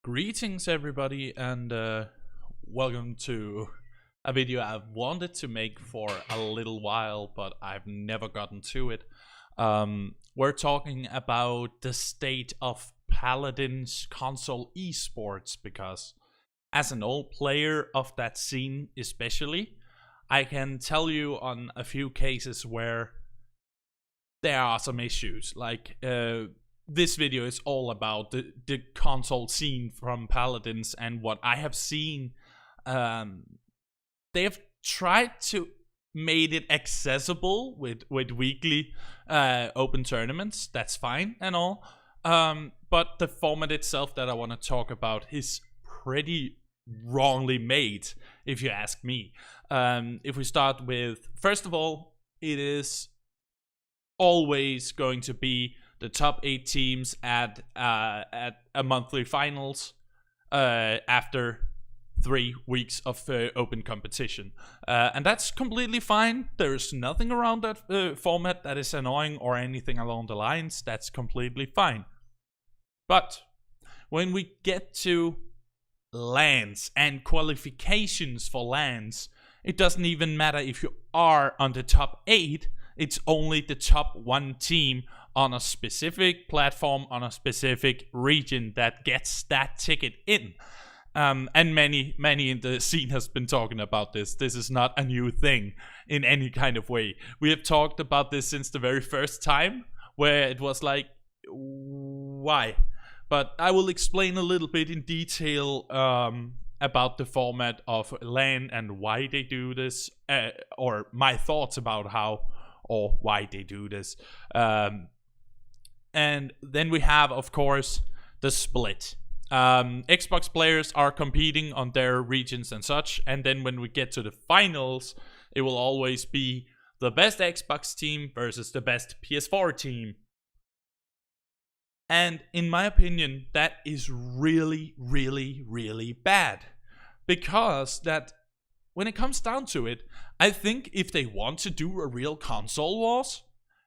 Greetings everybody, and welcome to a video I've wanted to make for a little while, but I've never gotten to it. We're talking about the state of Paladins console esports, because as an old player of that scene especially, I can tell you on a few cases where there are some issues. This video is all about the console scene from Paladins and what I have seen. They have tried to made it accessible with weekly open tournaments. That's fine and all. But the format itself that I want to talk about is pretty wrongly made, if you ask me. If we start with, first of all, it is always going to be the top 8 teams at a monthly finals after 3 weeks of open competition, and that's completely fine. There's nothing around that format that is annoying or anything along the lines. That's completely fine. But when we get to LANs and qualifications for LANs, it doesn't even matter if you are on the top 8. It's only the top 1 team on a specific platform, on a specific region, that gets that ticket in. And many in the scene has been talking about this. This is not a new thing in any kind of way. We have talked about this since the very first time, where it was like, why? But I will explain a little bit in detail about the format of LAN and why they do this, or my thoughts about how or why they do this. And then we have, of course, the split. Xbox players are competing on their regions and such, and then when we get to the finals, it will always be the best Xbox team versus the best PS4 team. And in my opinion, that is really bad, because that, when it comes down to it, I think if they want to do a real console wars,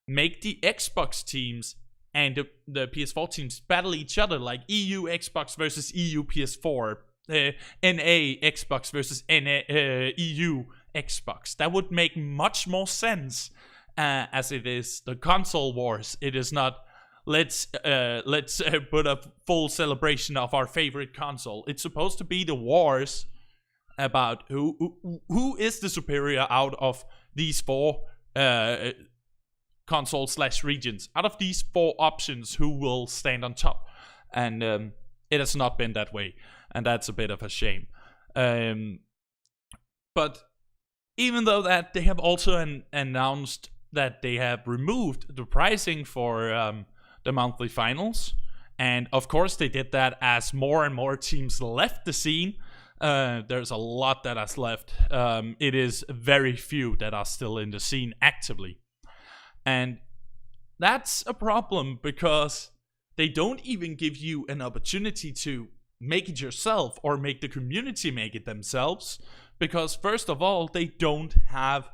make the Xbox teams and the PS4 teams battle each other, like EU Xbox versus EU PS4, NA Xbox versus EU Xbox. That would make much more sense, as it is the console wars. It is not, let's put a full celebration of our favorite console. It's supposed to be the wars about who is the superior out of these 4 console / regions. Out of these 4 options, who will stand on top? And it has not been that way, and that's a bit of a shame. But even though that, they have also announced that they have removed the pricing for the monthly finals, and of course they did that as more and more teams left the scene. There's a lot that has left. It is very few that are still in the scene actively. And that's a problem, because they don't even give you an opportunity to make it yourself or make the community make it themselves. Because first of all, they don't have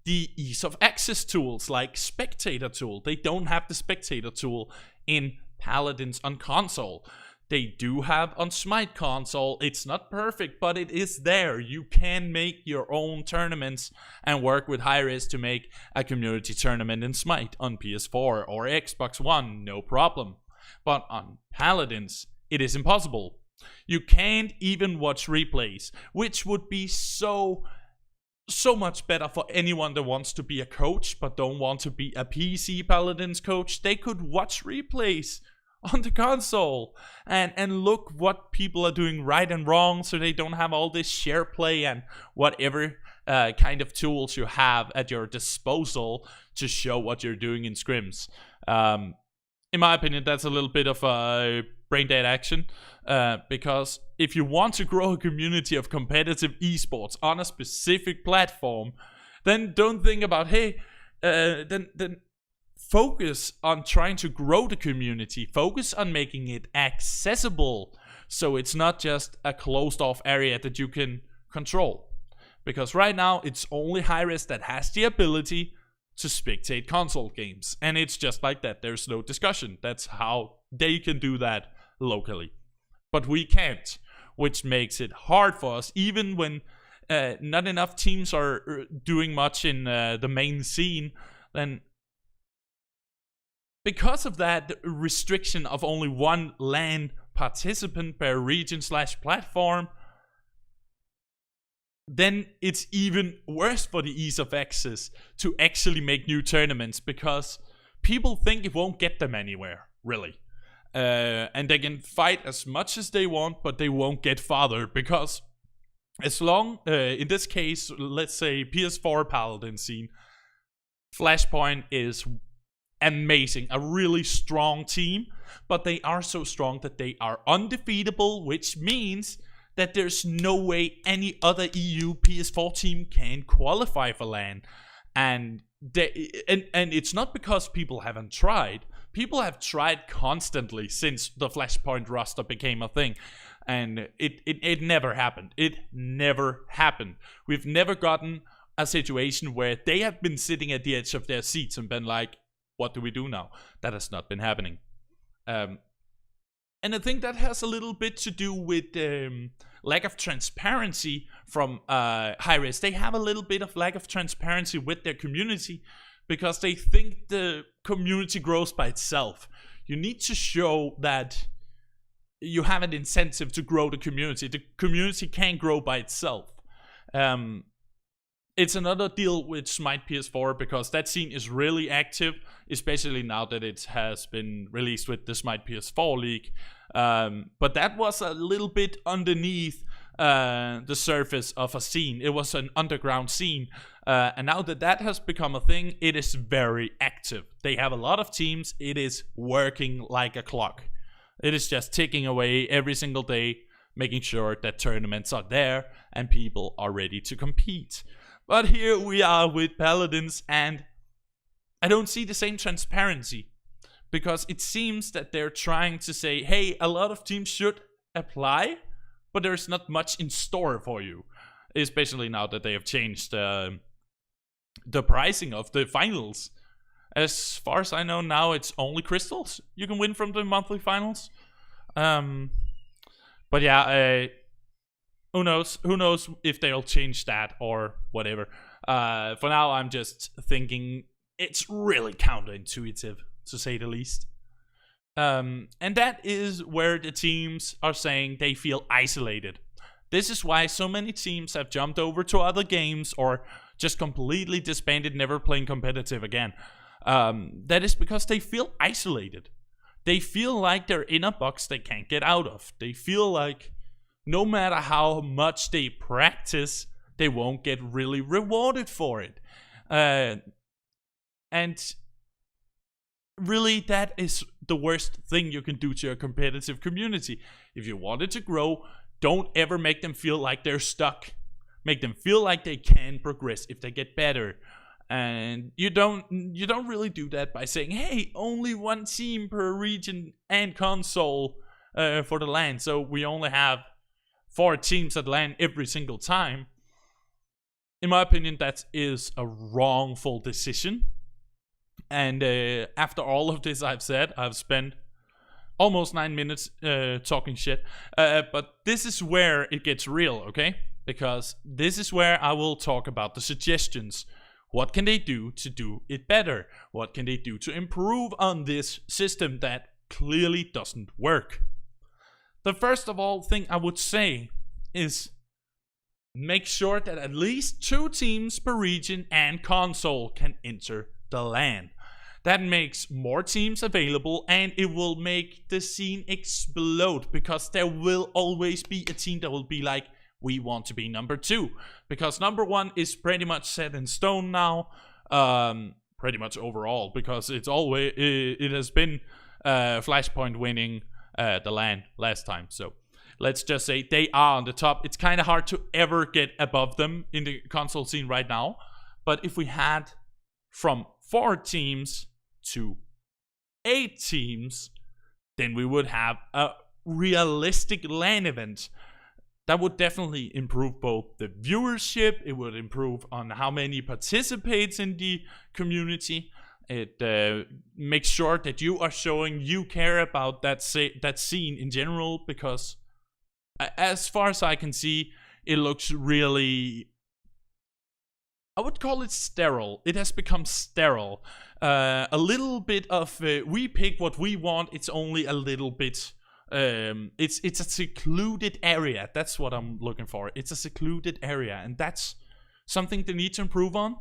the ease of access tools like spectator tool. They don't have the spectator tool in Paladins on console. They do have on Smite console. It's not perfect, but it is there. You can make your own tournaments and work with Hi-Rez to make a community tournament in Smite on PS4 or Xbox One, no problem. But on Paladins, it is impossible. You can't even watch replays, which would be so much better for anyone that wants to be a coach but don't want to be a PC Paladins coach. They could watch replays on the console and look what people are doing right and wrong, so they don't have all this share play and whatever kind of tools you have at your disposal to show what you're doing in scrims. In my opinion, that's a little bit of a brain dead action, because if you want to grow a community of competitive esports on a specific platform, then don't think about, hey, then focus on trying to grow the community. Focus on making it accessible, so it's not just a closed off area that you can control. Because right now, it's only Hi-Rez that has the ability to spectate console games. And it's just like that. There's no discussion. That's how they can do that locally. but we can't, which makes it hard for us, even when not enough teams are doing much in the main scene. Then because of that restriction of only one LAN participant per region/platform, then it's even worse for the ease of access to actually make new tournaments, because people think it won't get them anywhere, really. And they can fight as much as they want, but they won't get farther, because as long, in this case, let's say PS4 Paladin scene, Flashpoint is amazing, a really strong team, but they are so strong that they are undefeatable, which means that there's no way any other EU PS4 team can qualify for LAN. And it's not because people haven't tried. People have tried constantly since the Flashpoint roster became a thing. And it never happened. It never happened. We've never gotten a situation where they have been sitting at the edge of their seats and been like, what do we do now? That has not been happening. And I think that has a little bit to do with lack of transparency from Hi-Rez. They have a little bit of lack of transparency with their community, because they think the community grows by itself. You need to show that you have an incentive to grow the community. The community can't grow by itself. It's another deal with Smite PS4, because that scene is really active, especially now that it has been released with the Smite PS4 League. But that was a little bit underneath the surface of a scene. It was an underground scene. And now that that has become a thing, it is very active. They have a lot of teams. It is working like a clock. It is just ticking away every single day, making sure that tournaments are there and people are ready to compete. But here we are with Paladins, and I don't see the same transparency, because it seems that they're trying to say, hey, a lot of teams should apply, but there's not much in store for you, especially now that they have changed the pricing of the finals. As far as I know now, it's only crystals you can win from the monthly finals. But yeah, who knows? Who knows if they'll change that or whatever. For now, I'm just thinking it's really counterintuitive, to say the least. And that is where the teams are saying they feel isolated. This is why so many teams have jumped over to other games or just completely disbanded, never playing competitive again. That is because they feel isolated. They feel like they're in a box they can't get out of. They feel like no matter how much they practice, they won't get really rewarded for it. And really, that is the worst thing you can do to a competitive community. If you want it to grow, don't ever make them feel like they're stuck. Make them feel like they can progress if they get better. And you don't really do that by saying, hey, only one team per region and console for the LAN. So we only have 4 teams at LAN every single time. In my opinion, that is a wrongful decision. And after all of this I've said, I've spent almost 9 minutes talking shit. But this is where it gets real, okay? Because this is where I will talk about the suggestions. What can they do to do it better? What can they do to improve on this system that clearly doesn't work? The first of all thing I would say is make sure that at least 2 teams per region and console can enter the LAN. That makes more teams available, and it will make the scene explode, because there will always be a team that will be like, we want to be number 2, because number 1 is pretty much set in stone now, pretty much overall, because it has been Flashpoint winning the LAN last time. So let's just say they are on the top. It's kind of hard to ever get above them in the console scene right now, but if we had from 4 teams to 8 teams, then we would have a realistic LAN event. That would definitely improve both the viewership, it would improve on how many participates in the community, It makes sure that you are showing you care about that scene in general, because as far as I can see, it looks really, I would call it sterile. It has become sterile. A little bit of we pick what we want. It's only a little bit. It's a secluded area. That's what I'm looking for. It's a secluded area, and that's something they need to improve on.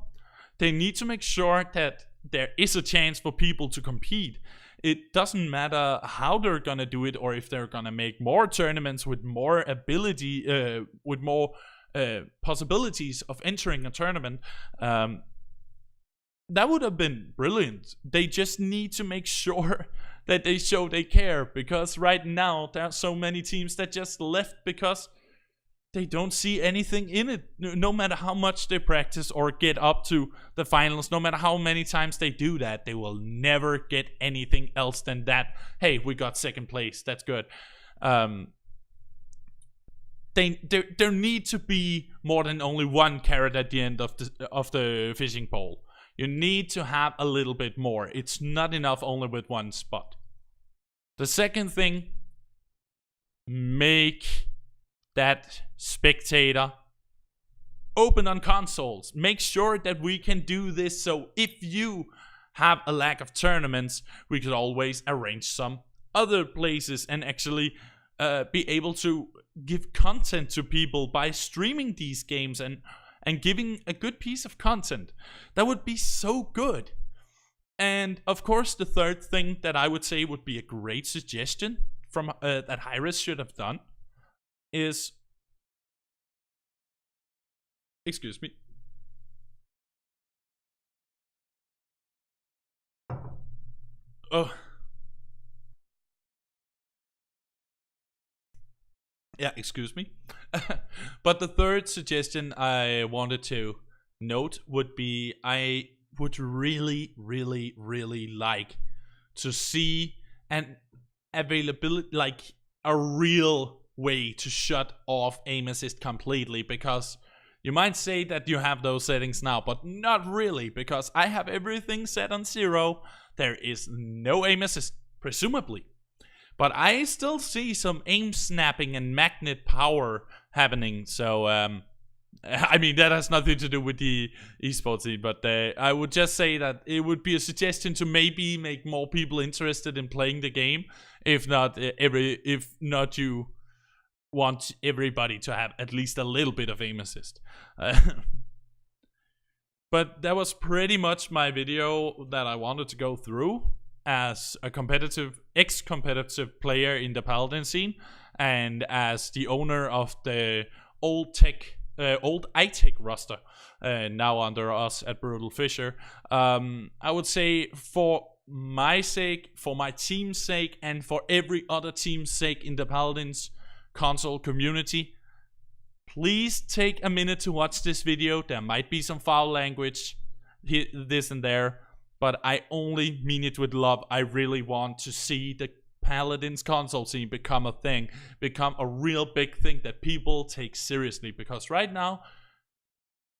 They need to make sure that there is a chance for people to compete. It doesn't matter how they're gonna do it, or if they're gonna make more tournaments with more ability, with more possibilities of entering a tournament. That would have been brilliant. They just need to make sure that they show they care, because right now there are so many teams that just left because they don't see anything in it. No matter how much they practice or get up to the finals, no matter how many times they do that, they will never get anything else than that. Hey, we got second place. That's good. There need to be more than only one carrot at the end of the fishing pole. You need to have a little bit more. It's not enough only with one spot. The second thing, make that spectator open on consoles. Make sure that we can do this, so if you have a lack of tournaments, we could always arrange some other places and actually be able to give content to people by streaming these games and giving a good piece of content. That would be so good. And of course, the third thing that I would say would be a great suggestion from that Hi-Rez should have done is, excuse me. Oh. Yeah, excuse me. But the third suggestion I wanted to note would be, I would really, really, really like to see an availability, like a real way to shut off aim assist completely, because you might say that you have those settings now, but not really, because I have everything set on 0. There is no aim assist, presumably. But I still see some aim snapping and magnet power happening. So, I mean, that has nothing to do with the esports scene. But I would just say that it would be a suggestion to maybe make more people interested in playing the game. If not, you want everybody to have at least a little bit of aim assist. But that was pretty much my video that I wanted to go through as a ex-competitive player in the Paladin scene, and as the owner of the old iTech roster, now under us at Brutal Fisher. I would say, for my sake, for my team's sake, and for every other team's sake in the Paladins console community, please take a minute to watch this video. There might be some foul language, this and there, but I only mean it with love. I really want to see the Paladins console scene become a thing, become a real big thing that people take seriously, because right now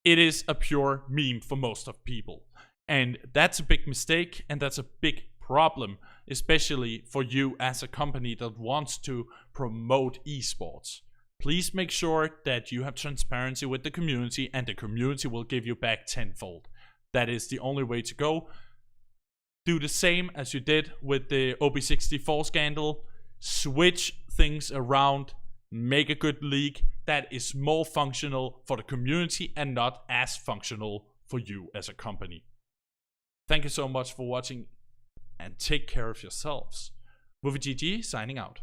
it is a pure meme for most of people, and that's a big mistake, and that's a big problem, especially for you as a company that wants to promote esports. Please make sure that you have transparency with the community, and the community will give you back tenfold. That is the only way to go. Do the same as you did with the OB64 scandal. Switch things around. Make a good league that is more functional for the community and not as functional for you as a company. Thank you so much for watching, and take care of yourselves. Movie GG signing out.